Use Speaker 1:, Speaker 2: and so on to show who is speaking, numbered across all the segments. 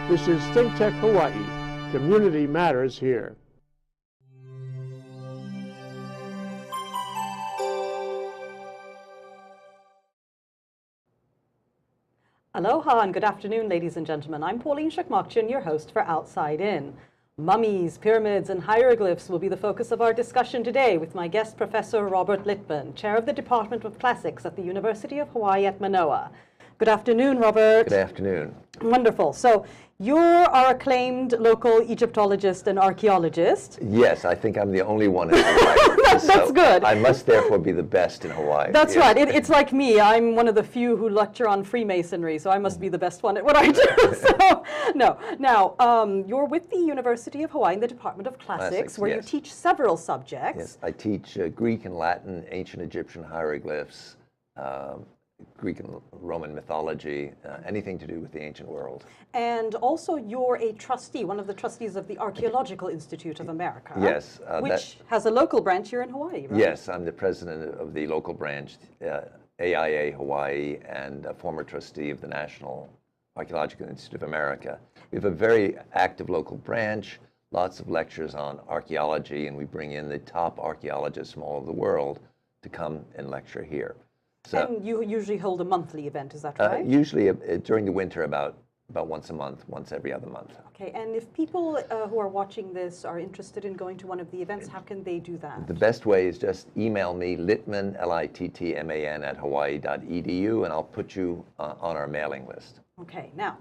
Speaker 1: This is Think Tech Hawaii. Community matters here.
Speaker 2: Aloha and good afternoon, ladies and gentlemen. I'm Pauline Shakmakchian, your host for Outside In. Mummies, pyramids, and hieroglyphs will be the focus of our discussion today with my guest, Professor Robert Littman, Chair of the Department of Classics at the University of Hawaii at Manoa. Good afternoon, Robert.
Speaker 3: Good afternoon.
Speaker 2: Wonderful. So you're our acclaimed local Egyptologist and archaeologist.
Speaker 3: Yes, I think I'm the only one in Hawaii.
Speaker 2: That's good.
Speaker 3: I must therefore be the best in Hawaii.
Speaker 2: That's
Speaker 3: yes.
Speaker 2: right. It's like me. I'm one of the few who lecture on Freemasonry, so I must be the best one at what I do. So, no. Now, you're with the University of Hawaii in the Department of Classics, where
Speaker 3: yes.
Speaker 2: you teach several subjects.
Speaker 3: Yes, I teach Greek and Latin, ancient Egyptian hieroglyphs, Greek and Roman mythology, anything to do with the ancient world.
Speaker 2: And also you're a trustee, one of the trustees of the Archaeological Institute of America.
Speaker 3: Yes.
Speaker 2: Which has a local branch here in Hawaii, right?
Speaker 3: Yes, I'm the president of the local branch, AIA Hawaii, and a former trustee of the National Archaeological Institute of America. We have a very active local branch, lots of lectures on archaeology, and we bring in the top archaeologists from all over the world to come and lecture here. So,
Speaker 2: and you usually hold a monthly event, is that right?
Speaker 3: Usually during the winter, about once a month, once every other month.
Speaker 2: Okay, and if people who are watching this are interested in going to one of the events, how can they do that?
Speaker 3: The best way is just email me, Littman, Littman, @hawaii.edu, and I'll put you on our mailing list.
Speaker 2: Okay, now,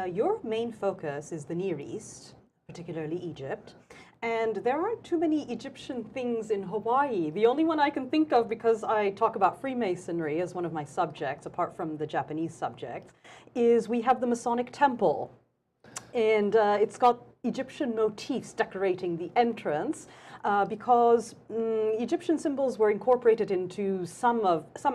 Speaker 2: your main focus is the Near East, particularly Egypt. And there aren't too many Egyptian things in Hawaii. The only one I can think of, because I talk about Freemasonry as one of my subjects, apart from the Japanese subject, is we have the Masonic Temple. And it's got Egyptian motifs decorating the entrance because Egyptian symbols were incorporated into some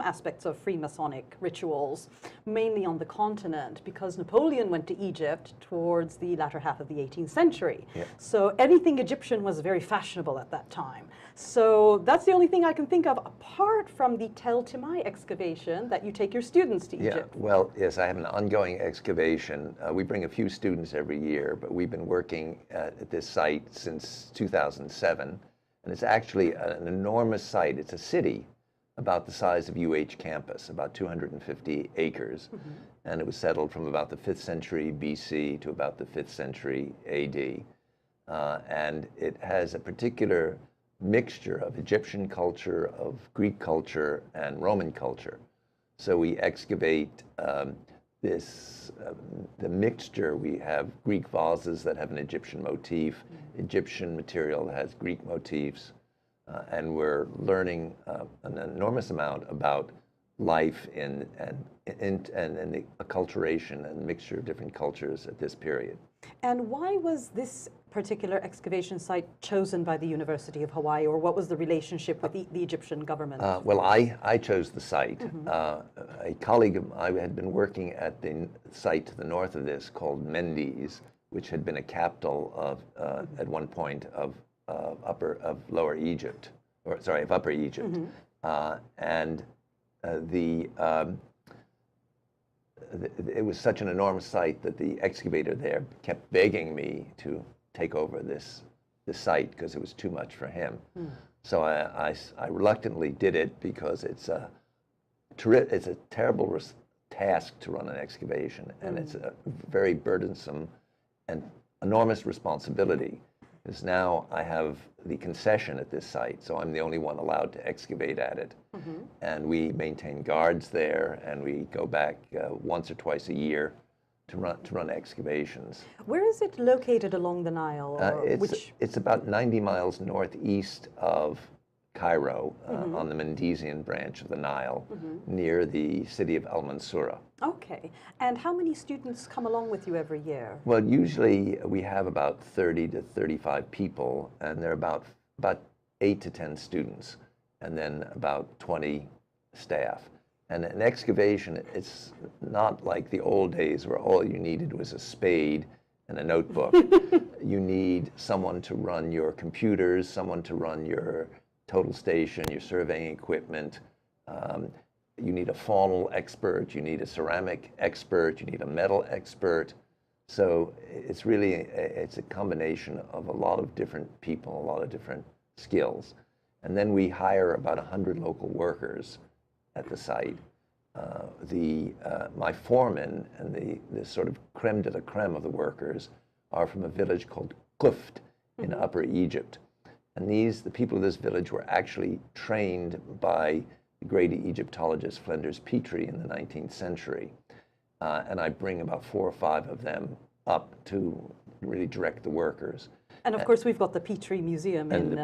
Speaker 2: aspects of Freemasonic rituals, mainly on the continent, because Napoleon went to Egypt towards the latter half of the 18th century. Yeah. So anything Egyptian was very fashionable at that time. So that's the only thing I can think of, apart from the Tel Timai excavation that you take your students to Egypt.
Speaker 3: Yeah, well, yes, I have an ongoing excavation. We bring a few students every year, but we've been working at this site since 2007. And it's actually an enormous site. It's a city about the size of UH campus, about 250 acres. Mm-hmm. And it was settled from about the 5th century BC to about the 5th century AD. And it has a particular mixture of Egyptian culture, of Greek culture, and Roman culture. So we excavate the mixture. We have Greek vases that have an Egyptian motif, Egyptian material that has Greek motifs, and we're learning an enormous amount about life and the acculturation and mixture of different cultures at this period.
Speaker 2: And why was this particular excavation site chosen by the University of Hawaii, or what was the relationship with the Egyptian government?
Speaker 3: Well, I chose the site.
Speaker 2: Mm-hmm.
Speaker 3: A colleague of mine had been working at the site to the north of this called Mendes, which had been a capital of, at one point, of Lower Egypt, or sorry, of Upper Egypt. Mm-hmm. It was such an enormous site that the excavator there kept begging me to take over this site because it was too much for him. Mm. So I reluctantly did it because it's a terrible task to run an excavation, and it's a very burdensome and enormous responsibility. Because now I have the concession at this site, so I'm the only one allowed to excavate at it. Mm-hmm. And we maintain guards there, and we go back once or twice a year to run excavations.
Speaker 2: Where is it located along the Nile?
Speaker 3: It's about 90 miles northeast of Cairo, mm-hmm. on the Mendesian branch of the Nile, mm-hmm. near the city of El Mansoura.
Speaker 2: Okay. And how many students come along with you every year?
Speaker 3: Well, usually we have about 30 to 35 people, and there are about 8 to 10 students, and then about 20 staff. And an excavation, it's not like the old days where all you needed was a spade and a notebook. You need someone to run your computers, someone to run your total station, your surveying equipment. You need a faunal expert, you need a ceramic expert, you need a metal expert. So it's really, it's a combination of a lot of different people, a lot of different skills. And then we hire about 100 local workers at the site. My foreman and the sort of creme de la creme of the workers are from a village called Kuft in Upper Egypt. And the people of this village were actually trained by the great Egyptologist Flinders Petrie in the 19th century. And I bring about 4 or 5 of them up to really direct the workers.
Speaker 2: And of course, we've got the Petrie Museum in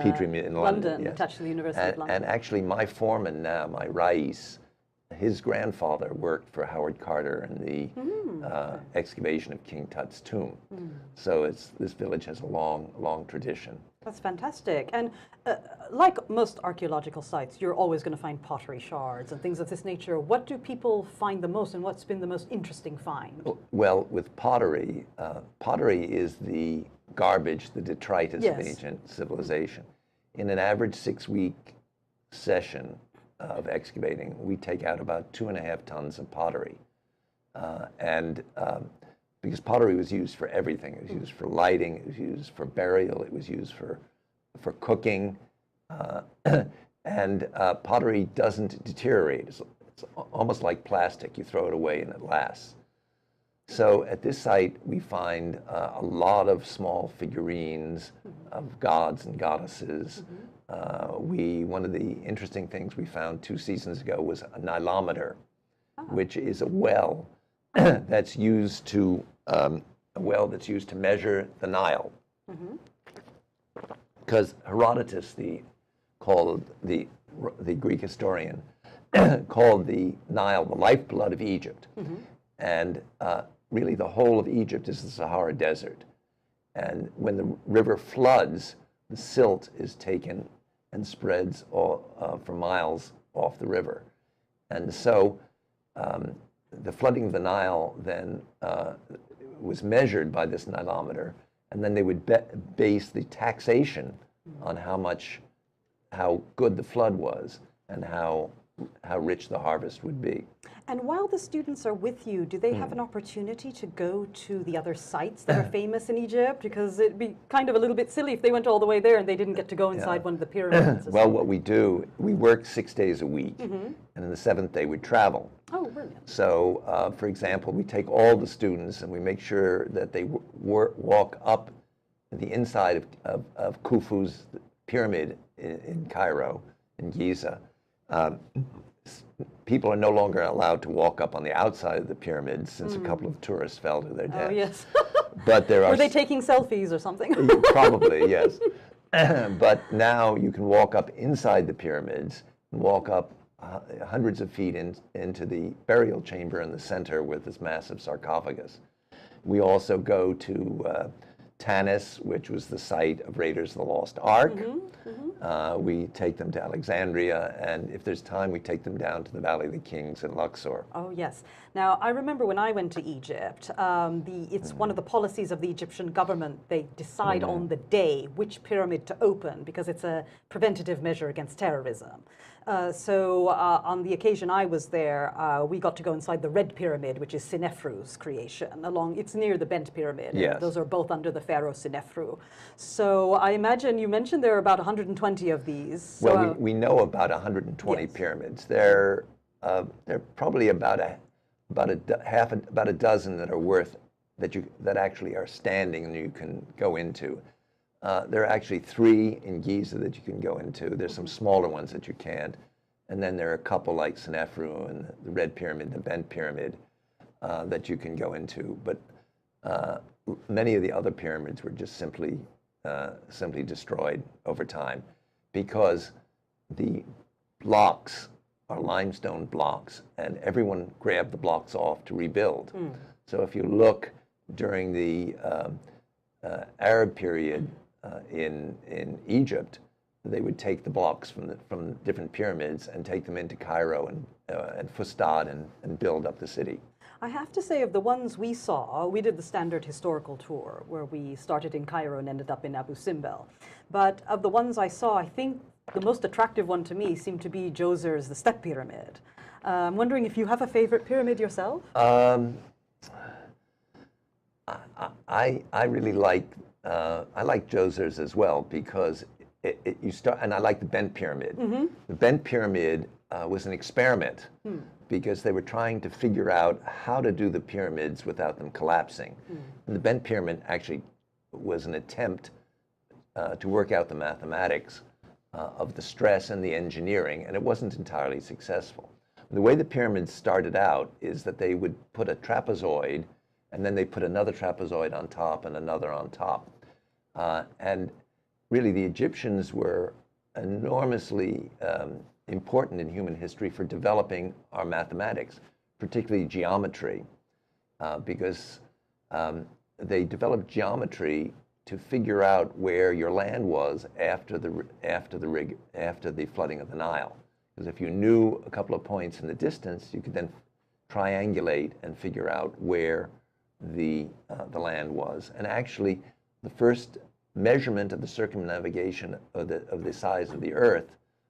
Speaker 2: London,
Speaker 3: yes.
Speaker 2: attached to the University of London.
Speaker 3: And actually, my foreman now, my Rais, his grandfather worked for Howard Carter in the excavation of King Tut's tomb. So this village has a long tradition.
Speaker 2: That's fantastic. And like most archaeological sites, you're always going to find pottery shards and things of this nature. What do people find the most, and what's been the most interesting find?
Speaker 3: Well, with pottery, pottery is the garbage, the detritus of ancient civilization. In an average 6-week session of excavating, we take out about 2.5 tons of pottery. Because pottery was used for everything. It was used for lighting, it was used for burial, it was used for cooking. Pottery doesn't deteriorate. It's almost like plastic. You throw it away and it lasts. So at this site, we find a lot of small figurines of gods and goddesses. One of the interesting things we found 2 seasons ago was a Nilometer, which is a well that's used to measure the Nile. Because Herodotus, the Greek historian, called the Nile the lifeblood of Egypt, and really the whole of Egypt is the Sahara Desert. And when the river floods, the silt is taken and spreads for miles off the river. And so the flooding of the Nile then was measured by this Nilometer, and then they would base the taxation on how good the flood was and how rich the harvest would be.
Speaker 2: And while the students are with you, do they have an opportunity to go to the other sites that are famous in Egypt? Because it'd be kind of a little bit silly if they went all the way there and they didn't get to go inside one of the pyramids.
Speaker 3: Well, what we do, we work 6 days a week, and then the 7th day we travel.
Speaker 2: Oh, brilliant.
Speaker 3: So, for example, we take all the students and we make sure that they walk up the inside of Khufu's pyramid in Cairo, in Giza. People are no longer allowed to walk up on the outside of the pyramids since a couple of tourists fell to their deaths.
Speaker 2: Oh, yes.
Speaker 3: But there are
Speaker 2: Were they taking selfies or something?
Speaker 3: Probably, yes. But now you can walk up inside the pyramids and walk up hundreds of feet into the burial chamber in the center with this massive sarcophagus. We also go to Tanis, which was the site of Raiders of the Lost Ark. We take them to Alexandria, and if there's time, we take them down to the Valley of the Kings in Luxor.
Speaker 2: Oh, yes. Now, I remember when I went to Egypt, it's one of the policies of the Egyptian government. They decide on the day which pyramid to open because it's a preventative measure against terrorism. So on the occasion I was there, we got to go inside the Red Pyramid, which is Senefru's creation. It's near the Bent Pyramid.
Speaker 3: Yes.
Speaker 2: Those are both under the pharaoh Senefru. So I imagine you mentioned there are about 120 of these. So,
Speaker 3: well, we know about 120 pyramids. There are probably about a dozen that are worth that actually are standing and you can go into. There are actually 3 in Giza that you can go into. There's some smaller ones that you can't. And then there are a couple like Senefru and the Red Pyramid, the Bent Pyramid, that you can go into. But many of the other pyramids were just simply destroyed over time because the blocks are limestone blocks, and everyone grabbed the blocks off to rebuild. So if you look during the Arab period, in Egypt, they would take the blocks from different pyramids and take them into Cairo and Fustad and build up the city.
Speaker 2: I have to say, of the ones we saw, we did the standard historical tour where we started in Cairo and ended up in Abu Simbel. But of the ones I saw, I think the most attractive one to me seemed to be Djoser's, the Step Pyramid. I'm wondering if you have a favorite pyramid yourself?
Speaker 3: I really like I like Djoser's as well because you start, and I like the bent pyramid. The bent pyramid was an experiment because they were trying to figure out how to do the pyramids without them collapsing. And the bent pyramid actually was an attempt to work out the mathematics of the stress and the engineering, and it wasn't entirely successful. The way the pyramids started out is that they would put a trapezoid, and then they put another trapezoid on top and another on top. And really, the Egyptians were enormously important in human history for developing our mathematics, particularly geometry, because they developed geometry to figure out where your land was after the flooding of the Nile. Because if you knew a couple of points in the distance, you could then triangulate and figure out where the land was. And actually, the first measurement of the circumnavigation of the size of the Earth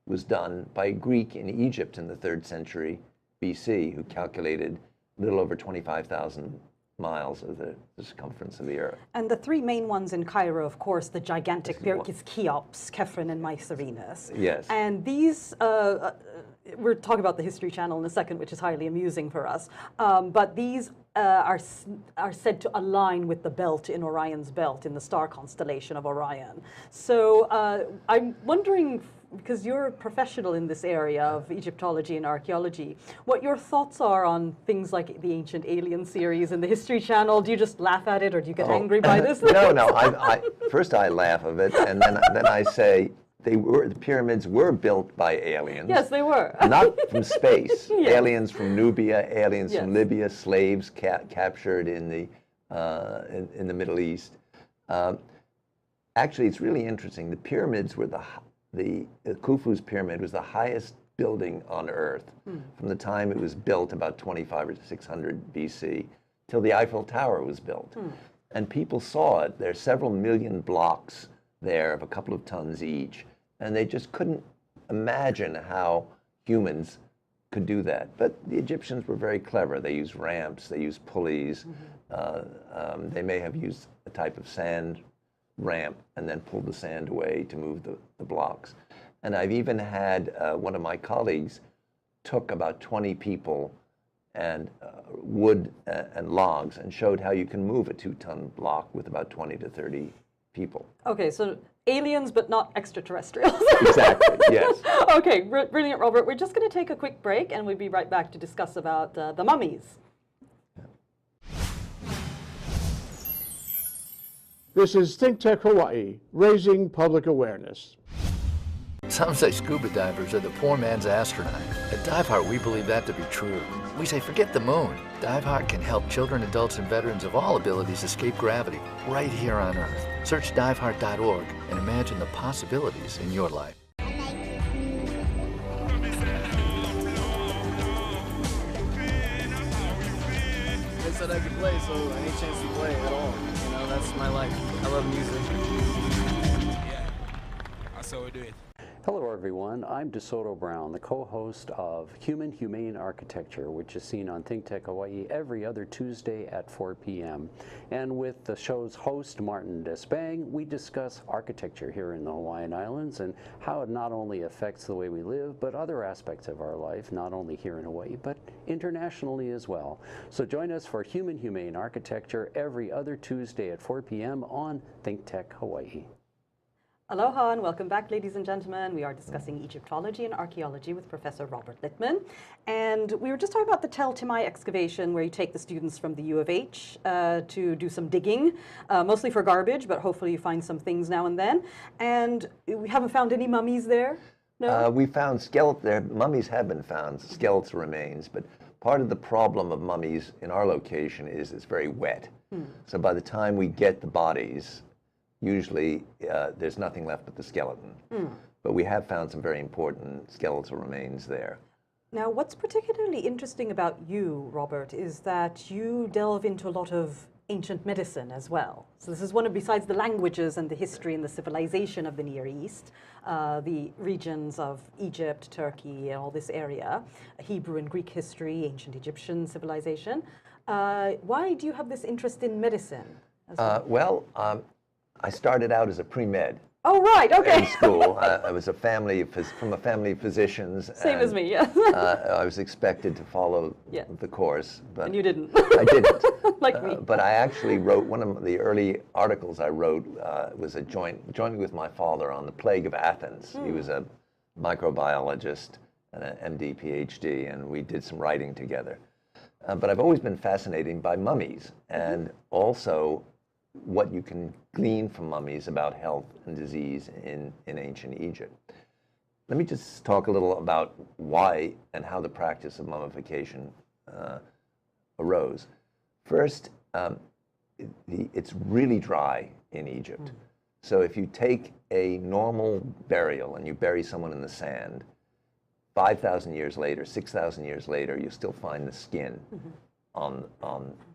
Speaker 3: was done by a Greek in Egypt in the 3rd century BC, who calculated a little over 25,000 miles of the circumference of the Earth.
Speaker 2: And the three main ones in Cairo, of course, the gigantic Pyramids, Cheops, Khephren, and Mycerinus.
Speaker 3: Yes.
Speaker 2: And these, we're talking about the History Channel in a second, which is highly amusing for us. But these are said to align with the belt in Orion's belt, in the star constellation of Orion. So I'm wondering, because you're a professional in this area of Egyptology and archaeology, what your thoughts are on things like the Ancient Alien series and the History Channel. Do you just laugh at it, or do you get angry by this?
Speaker 3: No. First I laugh of it, and then I say the pyramids were built by aliens.
Speaker 2: Yes, they were.
Speaker 3: Not from space.
Speaker 2: Yes.
Speaker 3: Aliens from Nubia, aliens
Speaker 2: Yes.
Speaker 3: from Libya, slaves captured in the Middle East. Actually, it's really interesting. The pyramids were the Khufu's pyramid was the highest building on Earth from the time it was built, about 25 or 600 BC, till the Eiffel Tower was built. And people saw it. There are several million blocks there of a couple of tons each, and they just couldn't imagine how humans could do that. But the Egyptians were very clever. They used ramps, they used pulleys. They may have used a type of sand ramp and then pulled the sand away to move the blocks. And I've even had one of my colleagues took about 20 people and wood and logs and showed how you can move a 2-ton block with about 20 to 30 people. Okay,
Speaker 2: so aliens, but not extraterrestrials.
Speaker 3: Exactly, yes.
Speaker 2: Okay, brilliant, Robert. We're just going to take a quick break, and we'll be right back to discuss about the mummies.
Speaker 1: This is Think Tech Hawaii, raising public awareness.
Speaker 4: Some say scuba divers are the poor man's astronaut. At DiveHeart, we believe that to be true. We say forget the moon. DiveHeart can help children, adults, and veterans of all abilities escape gravity right here on Earth. Search diveheart.org and imagine the possibilities in your life.
Speaker 5: They said I could play, so I ain't chance to play at all. You know, that's my life. I love music.
Speaker 6: Yeah, that's how we do it.
Speaker 7: Hello everyone, I'm DeSoto Brown, the co-host of Human Humane Architecture, which is seen on Think Tech Hawaii every other Tuesday at 4 p.m. And with the show's host, Martin Despang, we discuss architecture here in the Hawaiian Islands and how it not only affects the way we live, but other aspects of our life, not only here in Hawaii, but internationally as well. So join us for Human Humane Architecture every other Tuesday at 4 p.m. on Think Tech Hawaii.
Speaker 2: Aloha and welcome back, ladies and gentlemen. We are discussing Egyptology and archaeology with Professor Robert Littman. And we were just talking about the Tel Timai excavation, where you take the students from the U of H to do some digging, mostly for garbage, but hopefully you find some things now and then. And we haven't found any mummies there? No?
Speaker 3: We found mummies have been found, skeletal remains, but part of the problem of mummies in our location is it's very wet. So by the time we get the bodies, usually there's nothing left but the skeleton. But we have found some very important skeletal remains there.
Speaker 2: Now, what's particularly interesting about you, Robert, is that you delve into a lot of ancient medicine as well. So this is one of, besides the languages and the history and the civilization of the Near East, the regions of Egypt, Turkey, and all this area, Hebrew and Greek history, ancient Egyptian civilization. Why do you have this interest in medicine? as well?
Speaker 3: I started out as a pre-med
Speaker 2: Oh, right, okay.
Speaker 3: in school. I was from a family of physicians.
Speaker 2: Same as me, yeah.
Speaker 3: I was expected to follow the course, but
Speaker 2: And you didn't.
Speaker 3: I didn't.
Speaker 2: Like me.
Speaker 3: But I actually wrote, one of the early articles I wrote was jointly with my father on the plague of Athens. He was a microbiologist and an MD, PhD, and we did some writing together. But I've always been fascinated by mummies, and also what you can glean from mummies about health and disease in ancient Egypt. Let me just talk a little about why and how the practice of mummification arose. First, it's really dry in Egypt. So if you take a normal burial and you bury someone in the sand, 5,000 years later, 6,000 years later, you still find the skin on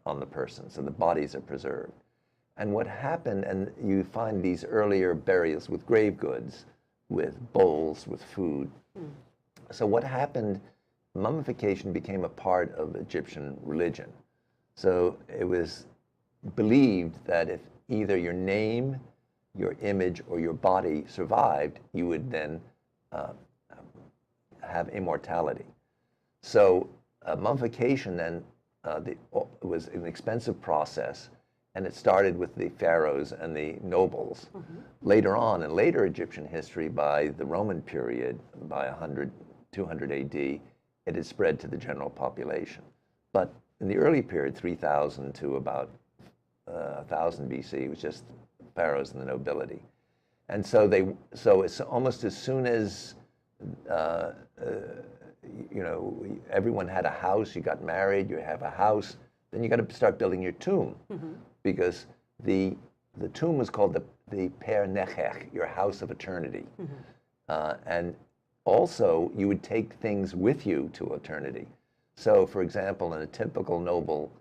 Speaker 3: the person. So the bodies are preserved. And what happened, and you find these earlier burials with grave goods, with bowls, with food. So what happened, mummification became a part of Egyptian religion. So it was believed that if either your name, your image, or your body survived, you would then have immortality. So mummification then was an expensive process, and it started with the pharaohs and the nobles. Later on, in later Egyptian history, by the Roman period, by 100, 200 AD, it had spread to the general population. But in the early period, 3000 to about 1000 BC, it was just pharaohs and the nobility. And so it's almost as soon as everyone had a house, you got married, you have a house, then you got to start building your tomb, because the tomb was called the Per Nechech, your house of eternity. And also, you would take things with you to eternity. So, for example, in a typical noble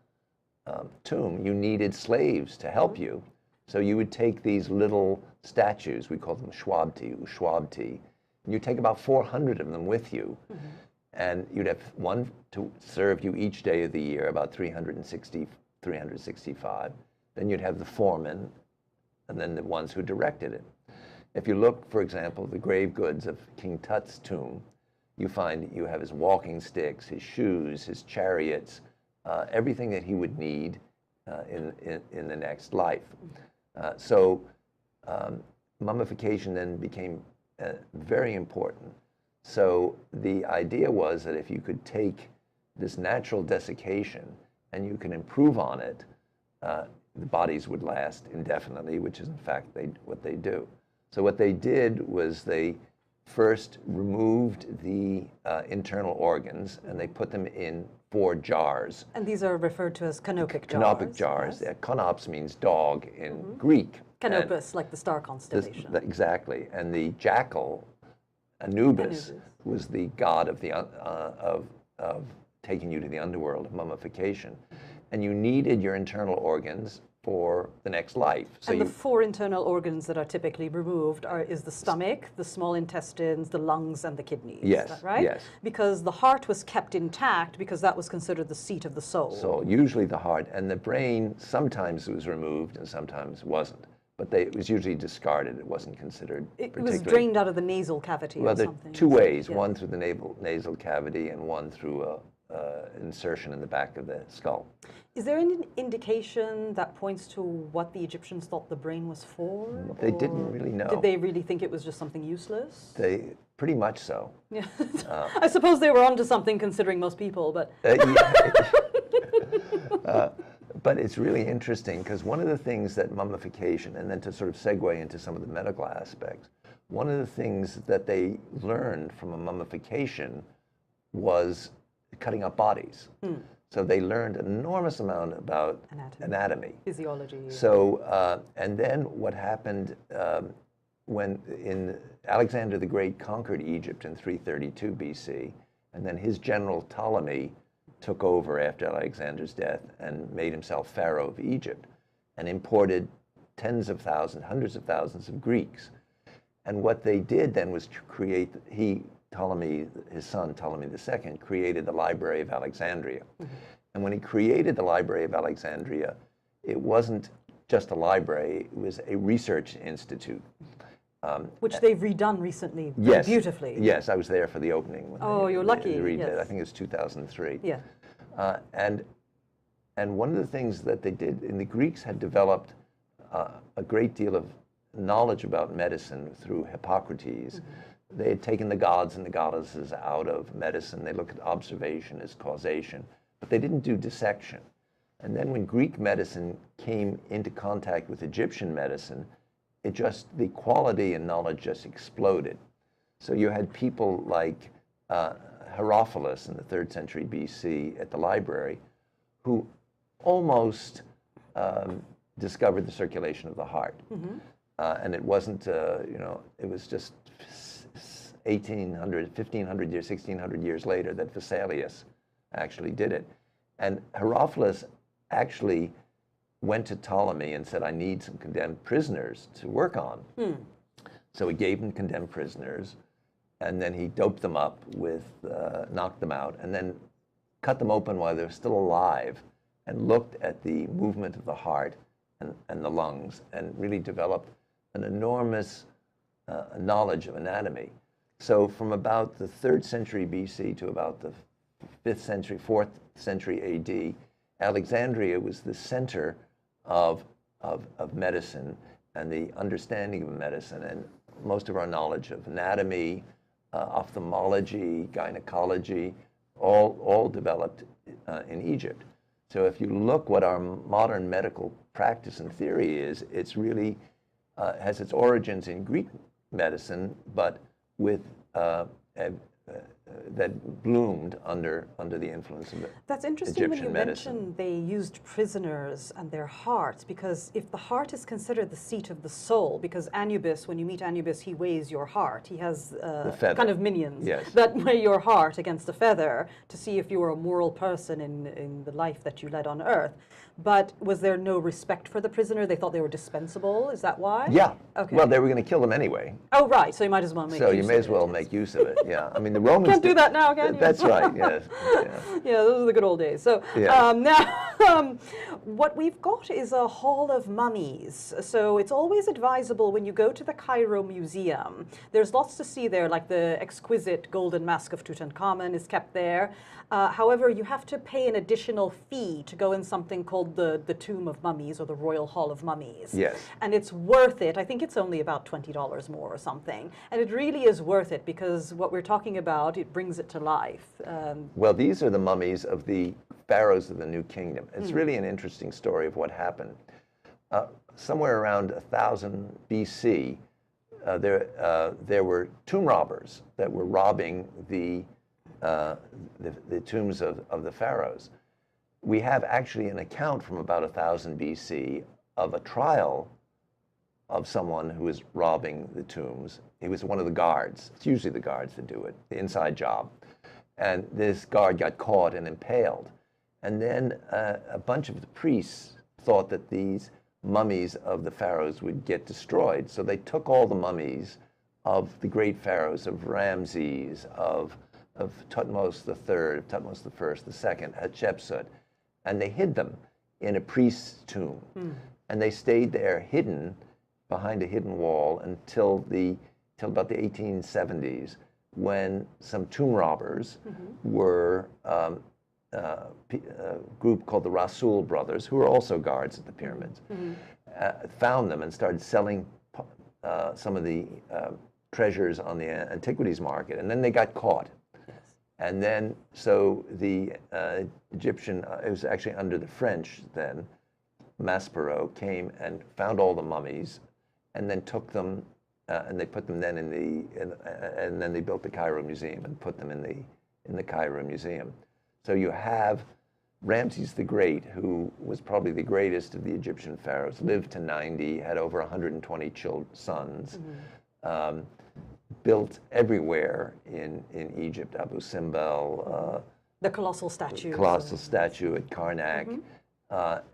Speaker 3: tomb, you needed slaves to help you. So you would take these little statues, we call them ushwabti, and you take about 400 of them with you. And you'd have one to serve you each day of the year, about 365. Then you'd have the foreman, and then the ones who directed it. If you look, for example, the grave goods of King Tut's tomb, you find you have his walking sticks, his shoes, his chariots, everything that he would need in the next life. So mummification then became very important. So the idea was that if you could take this natural desiccation and you can improve on it, the bodies would last indefinitely, which is in fact what they do. So what they did was they first removed the internal organs and they put them in 4 jars.
Speaker 2: And these are referred to as canopic jars.
Speaker 3: Canopic jars.
Speaker 2: Yes.
Speaker 3: Kanops means dog in Greek.
Speaker 2: Canopus, like the star constellation.
Speaker 3: Exactly. And the jackal, Anubis, was the god of the of taking you to the underworld, of mummification. And you needed your internal organs for the next life. So
Speaker 2: and the 4 internal organs that are typically removed is the stomach, the small intestines, the lungs, and the kidneys.
Speaker 3: Yes,
Speaker 2: is that right?
Speaker 3: yes.
Speaker 2: Because the heart was kept intact because that was considered the seat of the soul.
Speaker 3: So usually the heart, and the brain sometimes was removed and sometimes wasn't. But it was usually discarded. It wasn't considered
Speaker 2: It
Speaker 3: particularly.
Speaker 2: was drained out of the nasal cavity
Speaker 3: Well,
Speaker 2: or
Speaker 3: there
Speaker 2: something.
Speaker 3: are 2 ways,
Speaker 2: Yeah.
Speaker 3: one through the nasal cavity and one through insertion in the back of the skull.
Speaker 2: Is there any indication that points to what the Egyptians thought the brain was for?
Speaker 3: They didn't really know.
Speaker 2: Did they really think it was just something useless?
Speaker 3: They pretty much so.
Speaker 2: Yeah. I suppose they were onto something considering most people, but...
Speaker 3: But it's really interesting because one of the things that mummification, and then to sort of segue into some of the medical aspects, one of the things that they learned from a mummification was cutting up bodies. So they learned an enormous amount about anatomy.
Speaker 2: Physiology.
Speaker 3: So, and then what happened when Alexander the Great conquered Egypt in 332 BC, and then his general Ptolemy took over after Alexander's death and made himself pharaoh of Egypt and imported tens of thousands, hundreds of thousands of Greeks. And what they did then was to create, Ptolemy, his son Ptolemy II, created the Library of Alexandria. And when he created the Library of Alexandria, it wasn't just a library. It was a research institute.
Speaker 2: Which they've redone recently,
Speaker 3: Yes,
Speaker 2: beautifully.
Speaker 3: Yes, I was there for the opening. When
Speaker 2: Oh, you're lucky.
Speaker 3: They redid.
Speaker 2: Yes.
Speaker 3: I think it was 2003.
Speaker 2: Yeah.
Speaker 3: And one of the things that they did, and the Greeks had developed a great deal of knowledge about medicine through Hippocrates. They had taken the gods and the goddesses out of medicine. They looked at observation as causation, but they didn't do dissection. And then when Greek medicine came into contact with Egyptian medicine, the quality and knowledge just exploded. So you had people like Herophilus in the 3rd century BC at the library, who almost discovered the circulation of the heart. And it wasn't, it was just 1,500 years, 1,600 years later that Vesalius actually did it. And Herophilus actually went to Ptolemy and said, I need some condemned prisoners to work on. So he gave him condemned prisoners, and then he doped them up with, knocked them out, and then cut them open while they were still alive, and looked at the movement of the heart and the lungs, and really developed an enormous knowledge of anatomy. So from about the 3rd century BC to about the 5th century, 4th century AD, Alexandria was the center of medicine and the understanding of medicine, and most of our knowledge of anatomy, ophthalmology, gynecology, all developed in Egypt. So if you look what our modern medical practice and theory is, it's really has its origins in Greek medicine, but with that bloomed under the influence of
Speaker 2: That's interesting
Speaker 3: Egyptian
Speaker 2: when you
Speaker 3: medicine.
Speaker 2: mentioned they used prisoners and their hearts, because if the heart is considered the seat of the soul, because Anubis, when you meet Anubis, he weighs your heart. He has
Speaker 3: feather.
Speaker 2: kind of minions
Speaker 3: Yes.
Speaker 2: that weigh your heart against a feather to see if you were a moral person in the life that you led on earth. But was there no respect for the prisoner? They thought they were dispensable? Is that why?
Speaker 3: Yeah.
Speaker 2: Okay.
Speaker 3: Well, they were going to kill them anyway.
Speaker 2: Oh, right. So you might as well make
Speaker 3: So you
Speaker 2: use
Speaker 3: may
Speaker 2: of
Speaker 3: as well
Speaker 2: it.
Speaker 3: make use of it. Yeah. I mean, the Romans
Speaker 2: Can't do that now, can you?
Speaker 3: That's right. Yes. Yeah.
Speaker 2: Yeah, those are the good old days. So
Speaker 3: Yeah.
Speaker 2: now, what we've got is a hall of mummies. So it's always advisable when you go to the Cairo Museum. There's lots to see there, like the exquisite golden mask of Tutankhamun is kept there. However, you have to pay an additional fee to go in something called the Tomb of Mummies or the Royal Hall of Mummies.
Speaker 3: Yes.
Speaker 2: And it's worth it. I think it's only about $20 more or something. And it really is worth it because what we're talking about, it brings it to life.
Speaker 3: Well, these are the mummies of the pharaohs of the New Kingdom. It's really an interesting story of what happened. Somewhere around 1000 BC, there were tomb robbers that were robbing the tombs of the pharaohs. We have actually an account from about 1000 BC of a trial of someone who was robbing the tombs. He was one of the guards. It's usually the guards that do it, the inside job. And this guard got caught and impaled. And then a bunch of the priests thought that these mummies of the pharaohs would get destroyed. So they took all the mummies of the great pharaohs, of Ramses, of Thutmose III, Thutmose I, II, Hatshepsut, and they hid them in a priest's tomb. And they stayed there hidden behind a hidden wall until about the 1870s, when some tomb robbers were a group called the Rasul brothers, who were also guards at the pyramids, found them and started selling some of the treasures on the antiquities market, and then they got caught. And then, so the Egyptian, it was actually under the French then, Maspero came and found all the mummies, and then took them, and they put them then and then they built the Cairo Museum and put them in the Cairo Museum. So you have Ramses the Great, who was probably the greatest of the Egyptian pharaohs, lived to 90, had over 120 sons. Built everywhere in Egypt, Abu Simbel,
Speaker 2: the colossal statue.
Speaker 3: Colossal statue at Karnak,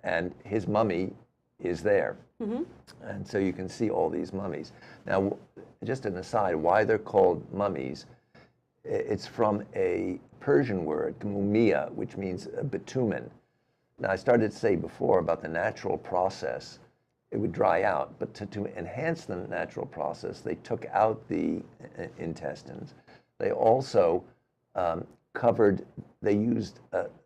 Speaker 3: and his mummy is there. And so you can see all these mummies. Now, just an aside, why they're called mummies, it's from a Persian word, mumia, which means bitumen. Now, I started to say before about the natural process it would dry out. But to enhance the natural process, they took out the intestines. They also they used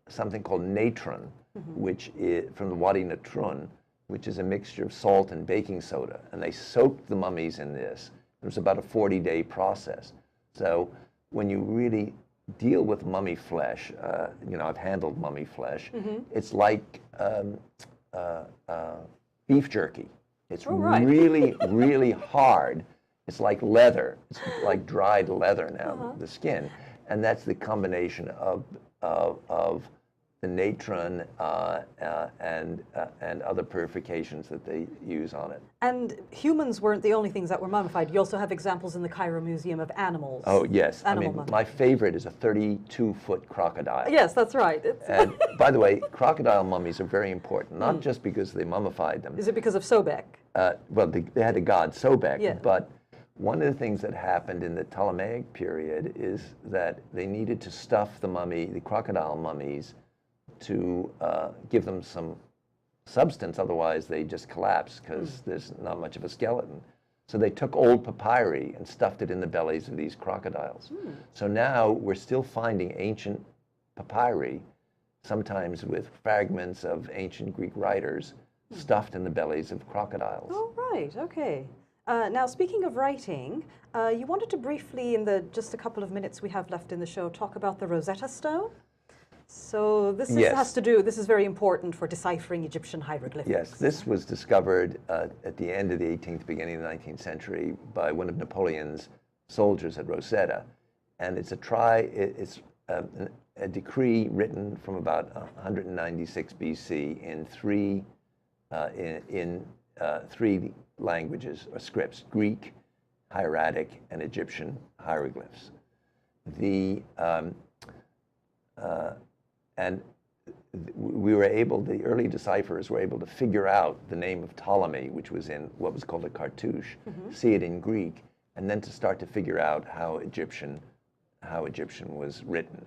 Speaker 3: something called natron, which is from the Wadi Natrun, which is a mixture of salt and baking soda. And they soaked the mummies in this. It was about a 40-day process. So when you really deal with mummy flesh, I've handled mummy flesh, it's like beef jerky. It's really, really hard. It's like leather. It's like dried leather now, the skin. And that's the combination of the natron and other purifications that they use on it.
Speaker 2: And humans weren't the only things that were mummified. You also have examples in the Cairo Museum of animals.
Speaker 3: Oh, yes.
Speaker 2: Animal
Speaker 3: My favorite is a 32-foot crocodile.
Speaker 2: Yes, that's right.
Speaker 3: And by the way, crocodile mummies are very important, not just because they mummified them.
Speaker 2: Is it because of Sobek?
Speaker 3: Well, they had a god Sobek,
Speaker 2: Yeah.
Speaker 3: but one of the things that happened in the Ptolemaic period is that they needed to stuff the crocodile mummies, to give them some substance, otherwise they just collapse because there's not much of a skeleton. So they took old papyri and stuffed it in the bellies of these crocodiles. So now we're still finding ancient papyri, sometimes with fragments of ancient Greek writers, stuffed in the bellies of crocodiles.
Speaker 2: Oh, right, okay. Now, speaking of writing, you wanted to briefly, in the just a couple of minutes we have left in the show, talk about the Rosetta Stone. So this is very important for deciphering Egyptian hieroglyphics.
Speaker 3: Yes, this was discovered at the end of the 18th, beginning of the 19th century by one of Napoleon's soldiers at Rosetta. And it's a decree written from about 196 BC in three languages or scripts: Greek, hieratic, and Egyptian hieroglyphs. The early decipherers were able to figure out the name of Ptolemy, which was in what was called a cartouche, see it in Greek, and then to start to figure out how Egyptian was written.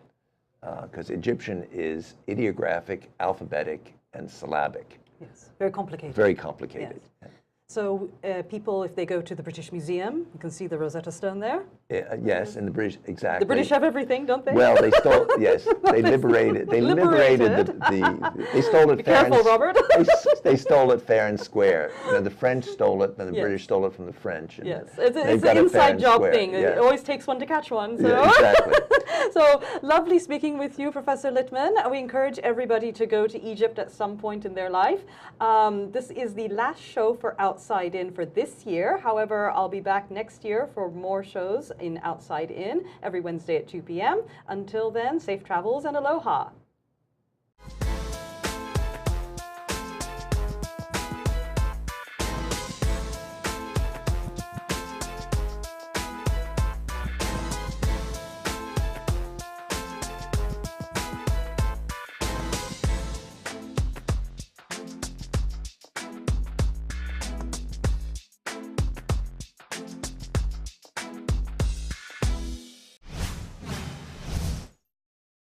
Speaker 3: Because Egyptian is ideographic, alphabetic, and syllabic.
Speaker 2: Yes, very complicated.
Speaker 3: Very complicated.
Speaker 2: Yes. So people, if they go to the British Museum, you can see the Rosetta Stone there.
Speaker 3: Yes, and the British, exactly.
Speaker 2: The British have everything, don't they?
Speaker 3: Well, they stole. Yes, they liberated. They liberated They stole it.
Speaker 2: Be careful, Robert.
Speaker 3: They stole it fair and square. The French stole it, and the British stole it from the French.
Speaker 2: Yes, it's an inside job thing. Yeah. It always takes one to catch one. So.
Speaker 3: Yeah, exactly.
Speaker 2: So lovely speaking with you, Professor Littman. We encourage everybody to go to Egypt at some point in their life. This is the last show for Outside In for this year. However, I'll be back next year for more shows in Outside In every Wednesday at 2 p.m. Until then, safe travels and aloha.